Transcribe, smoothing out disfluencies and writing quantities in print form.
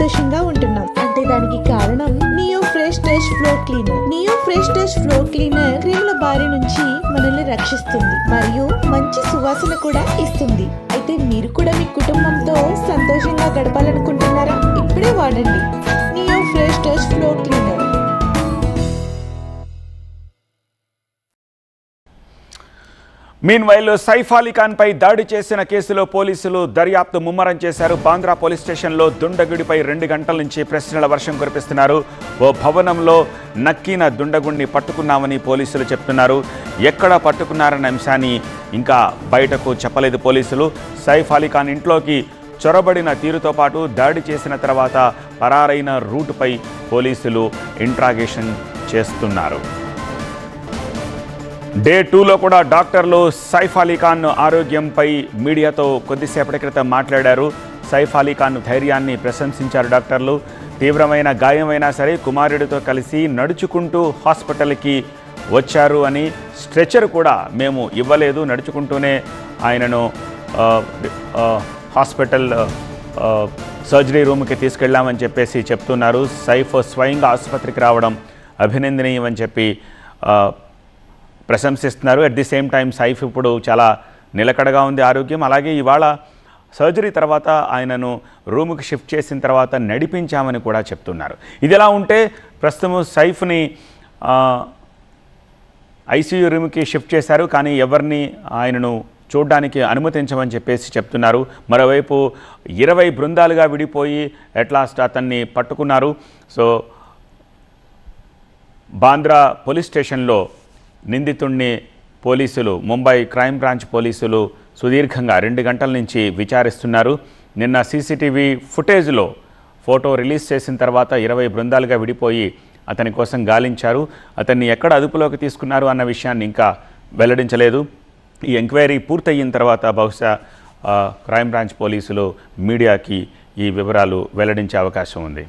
సంతోషంగా ఉంటున్నాం. అంటే దానికి కారణం Neo Fresh Dash floor cleaner. Neo Fresh Dash floor cleaner క్రిముల బారి నుంచి మనల్ని రక్షిస్తుంది మరియు మంచి సువాసన కూడా ఇస్తుంది. అయితే మీరు కూడా మీ కుటుంబంతో సంతోషంగా గడపాలనుకుంటున్నారా? ఇప్పుడే వాడండి Neo Fresh Dash floor cleaner. Meanwhile Saif Ali Khan పై దాడి చేసిన కేసులో పోలీసులు దర్యాప్తు ముమ్మరం చేశారు. బాంద్రా పోలీస్ స్టేషన్లో దుండగుడిపై 2 గంటల నుంచి ప్రశ్నల వర్షం కురిపిస్తున్నారు. ఓ భవనంలో నక్కిన దుండగుడిని పట్టుకున్నామని పోలీసులు చెప్తున్నారు. ఎక్కడ పట్టుకున్నారన్న అంశాన్ని ఇంకా బయటకు చెప్పలేదు పోలీసులు. సైఫ్ అలీ ఖాన్ ఇంట్లోకి చొరబడిన తీరుతో పాటు దాడి చేసిన తర్వాత పరారైన రూటుపై పోలీసులు ఇంట్రాగేషన్ చేస్తున్నారు. డే 2లో కూడా డాక్టర్లు సైఫ్ అలీ ఖాన్ ఆరోగ్యంపై మీడియాతో కొద్దిసేపటి క్రితం మాట్లాడారు. సైఫ్ అలీ ఖాన్ ధైర్యాన్ని ప్రశంసించారు డాక్టర్లు. తీవ్రమైన గాయమైనా సరే కుమారుడితో కలిసి నడుచుకుంటూ హాస్పిటల్కి వచ్చారు అని, స్ట్రెచర్ కూడా మేము ఇవ్వలేదు, నడుచుకుంటూనే ఆయనను హాస్పిటల్ సర్జరీ రూమ్కి తీసుకెళ్ళామని చెప్పేసి చెప్తున్నారు. సైఫ్ స్వయంగా ఆసుపత్రికి రావడం అభినందనీయమని చెప్పి ప్రశంసిస్తున్నారు. At the same time Saif ఇప్పుడు చాలా నిలకడగా ఉంది ఆరోగ్యం. అలాగే ఇవాళ సర్జరీ తర్వాత ఆయనను రూముకి షిఫ్ట్ చేసిన తర్వాత నడిపించామని కూడా చెప్తున్నారు. ఇదిలా ఉంటే ప్రస్తుతం సైఫ్ని ఐసీయూ రూమ్కి షిఫ్ట్ చేశారు, కానీ ఎవరిని ఆయనను చూడడానికి అనుమతించమని చెప్పేసి చెప్తున్నారు. మరోవైపు 20 బృందాలుగా విడిపోయి అట్లాస్ట్ అతన్ని పట్టుకున్నారు. సో బాంద్రా పోలీస్ స్టేషన్లో నిందితుడిని పోలీసులు, ముంబై క్రైమ్ బ్రాంచ్ పోలీసులు సుదీర్ఘంగా 2 గంటల నుంచి విచారిస్తున్నారు. నిన్న సీసీటీవీ ఫుటేజ్లో ఫోటో రిలీజ్ చేసిన తర్వాత 20 బృందాలుగా విడిపోయి అతని కోసం గాలించారు. అతన్ని ఎక్కడ అదుపులోకి తీసుకున్నారు అన్న విషయాన్ని ఇంకా వెల్లడించలేదు. ఈ ఎంక్వైరీ పూర్తయిన తర్వాత బహుశా క్రైమ్ బ్రాంచ్ పోలీసులు మీడియాకి ఈ వివరాలు వెల్లడించే అవకాశం ఉంది.